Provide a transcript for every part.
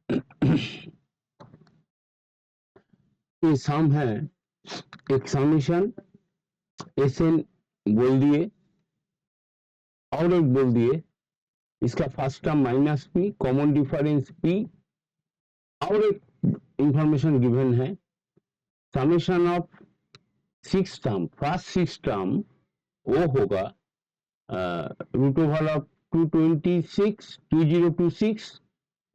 ये सम है, एक समेशन एसएन बोल दिए और एक बोल दिए इसका first term minus P, common difference P, और एक इंफॉर्मेशन गिवन है summation of 6 term, first 6 term वो होगा रूट ओवर ऑफ 2026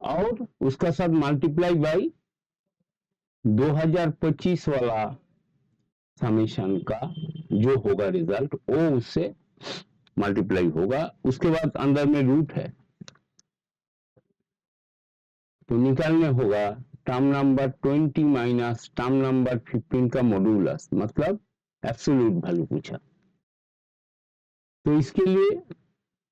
और उसका साथ मल्टीप्लाई बाई 2025 वाला समेशन का जो होगा रिजल्ट वो उससे मल्टीप्लाई होगा। उसके बाद अंदर में रूट है तो निकालने होगा term number 20 minus term number 15 का मॉड्यूलस, मतलब एब्सोल्यूट वैल्यू पूछा। तो इसके लिए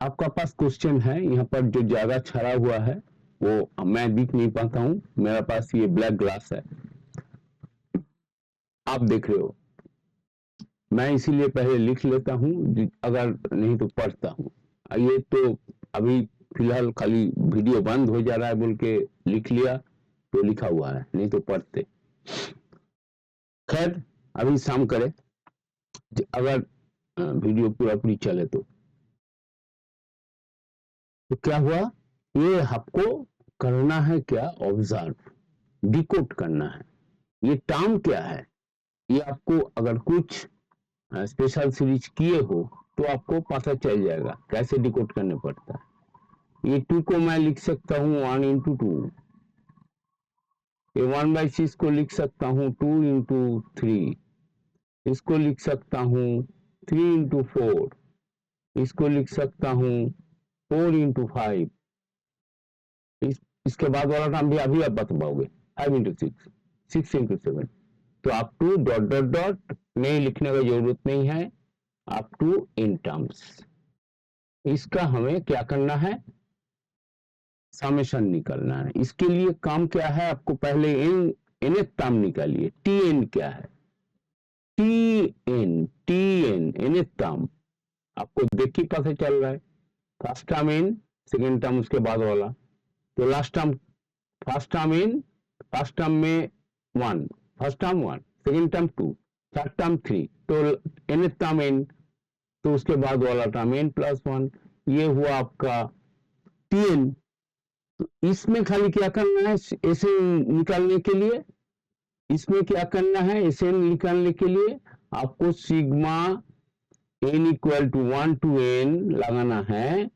आपका पास क्वेश्चन है, यहाँ पर जो ज्यादा छड़ा हुआ है वो मैं दिख नहीं पाता हूँ, मेरा पास ये ब्लैक ग्लास है, आप देख रहे हो। मैं इसीलिए पहले लिख लेता हूँ, अगर नहीं तो पढ़ता हूँ। ये तो अभी फिलहाल खाली वीडियो बंद हो जा रहा है बोल के लिख लिया तो लिखा हुआ है, नहीं तो पढ़ते। खैर अभी शाम करे, अगर वीडियो पूरा पूरी चले तो क्या हुआ, ये आपको करना है क्या, ऑब्जर्व, डिकोड करना है ये टर्म क्या है। ये आपको अगर कुछ स्पेशल सीरीज किए हो तो आपको पता चल जाएगा कैसे डिकोड करने पड़ता है। ये 2 को मैं लिख सकता हूँ 1 इंटू 2, ये 1/6 को लिख सकता हूँ 2 इंटू 3, इसको लिख सकता हूँ 3 इंटू 4, इसको लिख सकता हूँ 4 इंटू 5, इसके बाद वाला टर्म भी अभी आप बता पाओगे 5 इंटू 6, 6 इंटू 7, तो आप टू डॉट डॉट डॉट नहीं लिखने का जरूरत नहीं है, अप टू इन टर्म्स। इसका हमें क्या करना है, समेशन निकालना है। इसके लिए काम क्या है, आपको पहले एन टर्म निकालिए। टी एन क्या है, टी एन एन टर्म आपको देख के पता चल रहा है, first term in, second term उसके बाद वाला, तो last term first term in, first term में 1, first term 1, second term 2, third term 3, तो एन टर्म इन, तो उसके बाद वाला टर्म n प्लस 1, ये हुआ आपका tn। तो इसमें खाली क्या करना है, ऐसे निकालने के लिए, इसमें क्या करना है, ऐसे निकालने के लिए आपको sigma n equal to 1 to n लगाना है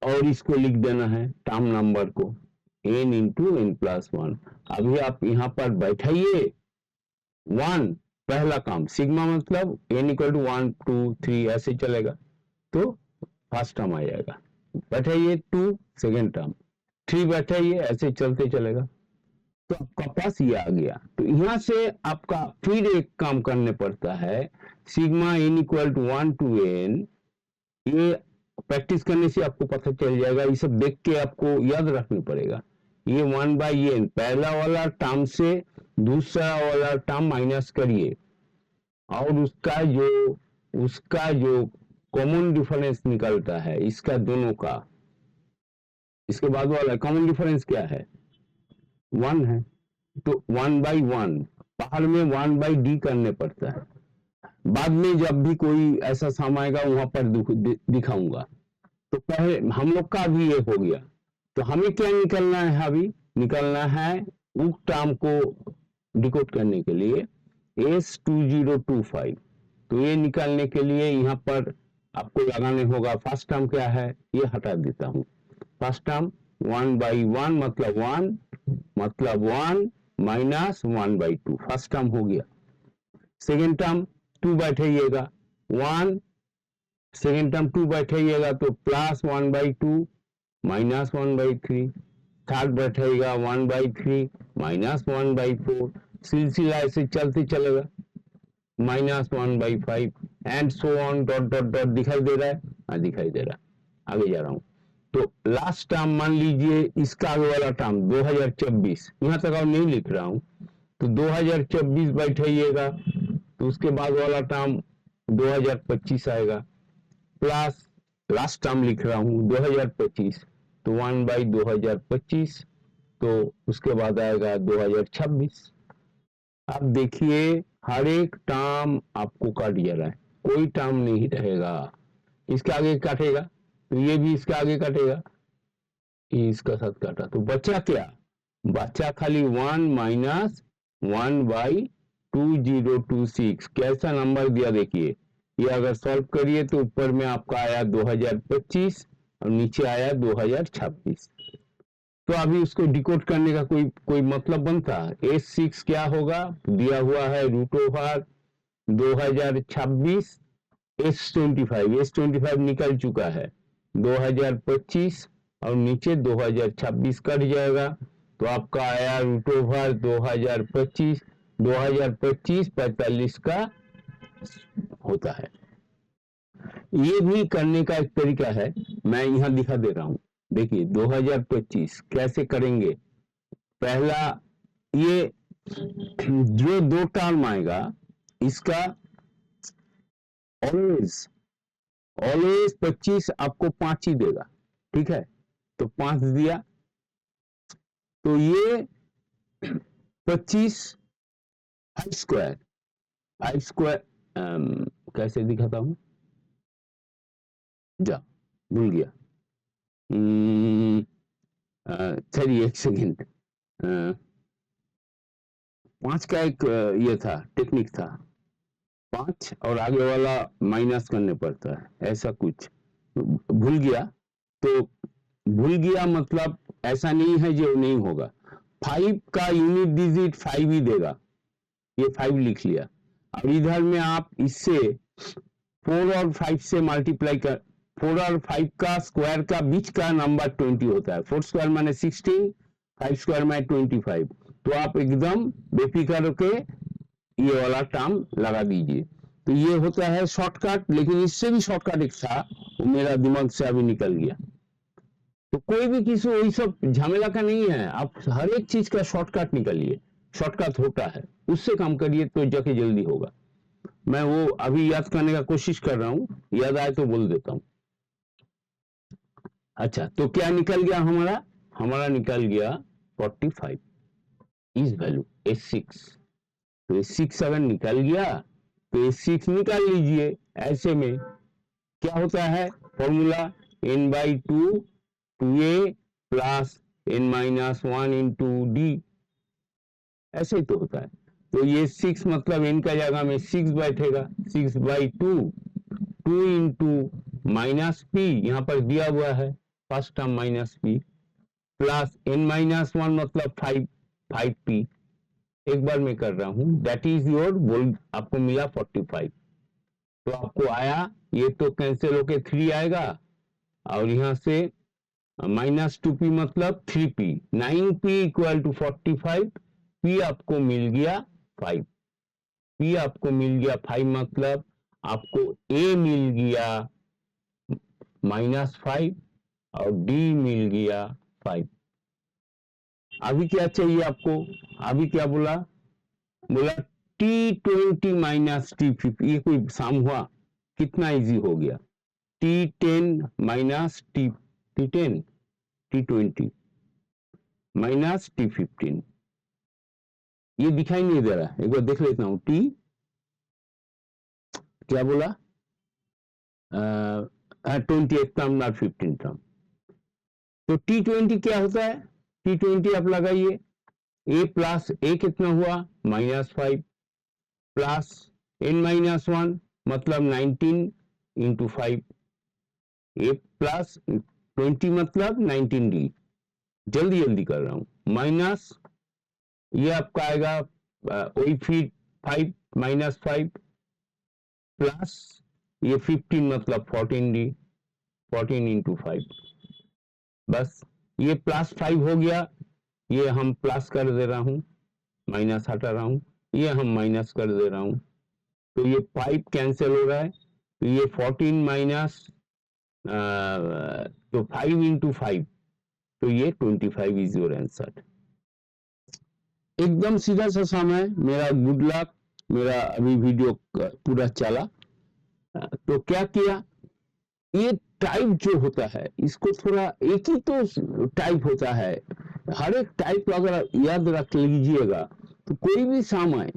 और इसको लिख देना है टर्म नंबर को n इंटू n प्लस 1। अभी आप यहाँ पर बैठाइए 1 पहला काम, सिग्मा मतलब n इक्वल टू 1 2 3 ऐसे चलेगा तो फर्स्ट टर्म आ जाएगा, बैठाइए 2 सेकेंड टर्म, 3 बैठाइए, ऐसे चलते चलेगा तो आपका पास ये आ गया। तो यहाँ से आपका फिर एक काम करने पड़ता है, sigma n equal to 1 to n, ये प्रैक्टिस करने से आपको पता चल जाएगा, ये सब देख के आपको याद रखना पड़ेगा। ये 1/n पहला वाला टर्म से दूसरा वाला टर्म माइनस करिए और उसका जो कॉमन डिफरेंस निकलता है इसका दोनों का, इसके बाद वाला कॉमन डिफरेंस क्या है, 1 है, तो 1/1, बाहर में 1/d करने पड़ता है, बाद में जब भी कोई ऐसा सम आएगा वहां पर दिखाऊंगा। तो पहले हम लोग का भी ये हो गया, तो हमें क्या निकलना है, अभी निकलना है उस टर्म को डिकोड करने के लिए S2025। तो ये निकालने के लिए यहाँ पर आपको लगाने होगा, फर्स्ट टर्म क्या है ये हटा देता हूँ, फर्स्ट टर्म 1/1 मतलब 1 माइनस 1/2, फर्स्ट टर्म हो गया। सेकेंड टर्म 2 बैठेगा 1, सेकेंड टर्म 2 बैठेगा तो प्लस 1/2 माइनस 1/3, थर्ड बैठेगा 1/3 माइनस 1/4, सिलसिला ऐसे चलते चलेगा minus 1/5 and so on dot dot dot. दिखाई दे रहा है, हाँ दिखाई दे रहा है, आगे जा रहा हूं। तो लास्ट टर्म मान लीजिए इसका आगे वाला टर्म 2024, यहां तक और नहीं लिख रहा हूं, तो 2024 बैठाइएगा तो उसके बाद वाला टर्म 2025 आएगा, प्लस लास्ट टर्म लिख रहा हूं 2025, तो 1/2025 तो उसके बाद आएगा 2026। अब देखिए हर एक टर्म आपको काट जा रहा है, कोई टर्म नहीं रहेगा, इसके आगे काटेगा तो ये भी इसके आगे काटेगा, ये इसका साथ काटा तो बचा क्या, बचा खाली 1 माइनस 1/2026। कैसा नंबर दिया देखिए, ये अगर सॉल्व करिए तो ऊपर में आपका आया 2025 और नीचे आया 2026। तो अभी उसको डिकोड करने का कोई मतलब बनता। S6 क्या होगा, दिया हुआ है √ओवर 2026 S25 निकल चुका है 2025 और नीचे 2026 कट जाएगा तो आपका आया √ओवर 2025 45 का होता है। ये भी करने का एक तरीका है, मैं यहाँ दिखा दे रहा हूँ। देखिए 2025 कैसे करेंगे, पहला ये जो दो टर्म आएगा इसका ऑलवेज 25 आपको 5 ही देगा, ठीक है, तो 5 दिया तो ये 25 5 स्क्वायर कैसे दिखाता हूं, जा भूल गया, चलिए एक सेकेंड, 5 का एक ये था टेक्निक था, 5 और आगे वाला माइनस करने पड़ता है, ऐसा कुछ भूल गया। तो भूल गया मतलब ऐसा नहीं है जो नहीं होगा, 5 का यूनिट डिजिट 5 ही देगा, ये 5 लिख लिया। अब इधर में आप इससे 4 और 5 से मल्टीप्लाई कर, 4 और 5 का स्क्वायर का बीच का नंबर 20 होता है, 4 स्क्वायर माने 16, 5 स्क्वायर माने 25, तो आप एकदम बेफिक्र होके ये वाला टर्म लगा दीजिए। तो ये होता है शॉर्टकट, लेकिन इससे भी शॉर्टकट एक था, वो मेरा दिमाग से अभी निकल गया। तो कोई भी किसी वही सब झमेला का नहीं है, आप हर एक चीज का शॉर्टकट निकालिए, शॉर्टकट होता है, उससे काम करिए तो जाके जल्दी होगा। मैं वो अभी याद करने का कोशिश कर रहा हूँ, याद आए तो बोल देता हूँ। अच्छा तो क्या निकल गया हमारा निकल गया 45 इस वैल्यू S6। तो S6 अगर निकल गया तो S6 निकाल लीजिए, ऐसे में क्या होता है formula n/2 2a plus n-1 into D, ऐसे ही तो होता है। तो ये 6 मतलब n का जगह में 6 बैठेगा, 6/2 2 इंटू माइनस पी, यहाँ पर दिया हुआ है first term minus P, plus n-1 मतलब 5p, एक बार मैं कर रहा हूं, दैट इज योर बोल, आपको मिला 45। तो आपको आया, ये तो कैंसिल होके 3 आएगा और यहां से -2p मतलब 3p, 9p equal to 45, p आपको मिल गया 5, p आपको मिल गया 5 मतलब आपको a मिल गया -5 और d मिल गया 5। अभी क्या चाहिए आपको, अभी क्या बोला T20 माइनस T50, ये कोई साम हुआ, कितना इजी हो गया, T10 minus T10 T20 minus T15, ये दिखाई नहीं दे रहा, एक बार देख लेता हूं, T क्या बोला 28 टर्म ना 15 टर्म। तो T20 क्या होता है, T20 आप लगाइए, a प्लस a कितना हुआ -5 प्लस n-1 मतलब 19 इंटू 5, a प्लस 20 मतलब 19d, जल्दी जल्दी कर रहा हूं, माइनस ये आपका आएगा वही फिर 5 -5 प्लस ये 15 मतलब 14d, 14 इंटू 5, बस ये +5 हो गया, ये हम प्लस कर दे रहा हूं, माइनस हटा रहा हूं, ये हम माइनस कर दे रहा हूं, तो ये 5 कैंसिल हो रहा है, तो ये 14 माइनस तो 5 इंटू 5, तो ये 25 इज योर आंसर। एकदम सीधा सा समय, मेरा गुड लक, मेरा अभी वीडियो पूरा चला। तो क्या किया, ये टाइप जो होता है इसको थोड़ा, एक ही तो टाइप होता है, हर एक टाइप अगर याद रख लीजिएगा तो कोई भी साम आए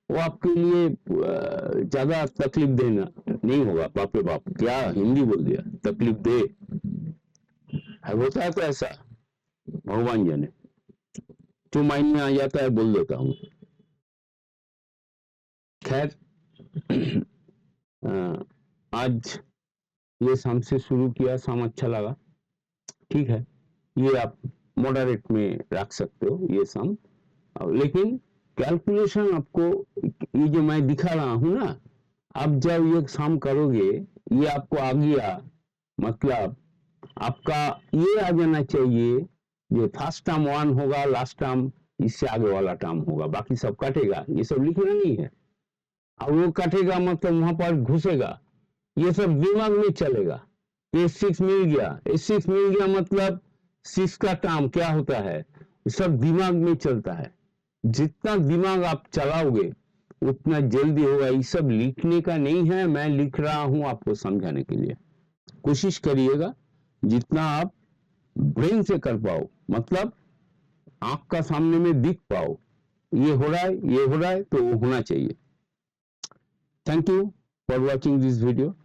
वो आपके लिए ज्यादा तकलीफ देना नहीं होगा। बाप रे बाप, क्या हिंदी बोल दिया, तकलीफ दे है, होता है तो ऐसा भगवान जाने, जो माइंड में आ जाता है बोल देता हूँ। खैर आज ये शाम से शुरू किया, शाम अच्छा लगा, ठीक है, ये आप मॉडरेट में रख सकते हो ये सम। लेकिन कैलकुलेशन आपको, ये जो मैं दिखा रहा हूं ना, अब जब ये सम करोगे ये आपको आ गया, मतलब आपका ये आ जाना चाहिए, जो फर्स्ट टर्म 1 होगा, लास्ट टर्म इससे आगे वाला टर्म होगा, बाकी सब कटेगा, ये सब लिखना नहीं है। अब वो कटेगा मतलब वहां पर घुसेगा, ये सब दिमाग में चलेगा। S6 मिल गया, S6 मिल गया मतलब 6 का टर्म क्या होता है, सब दिमाग में चलता है। जितना दिमाग आप चलाओगे उतना जल्दी होगा। ये सब लिखने का नहीं है, मैं लिख रहा हूं आपको समझाने के लिए। कोशिश करिएगा जितना आप ब्रेन से कर पाओ, मतलब आंख का सामने में दिख पाओ, ये हो रहा है, ये हो रहा है, तो वो होना चाहिए। Thank you for watching this video.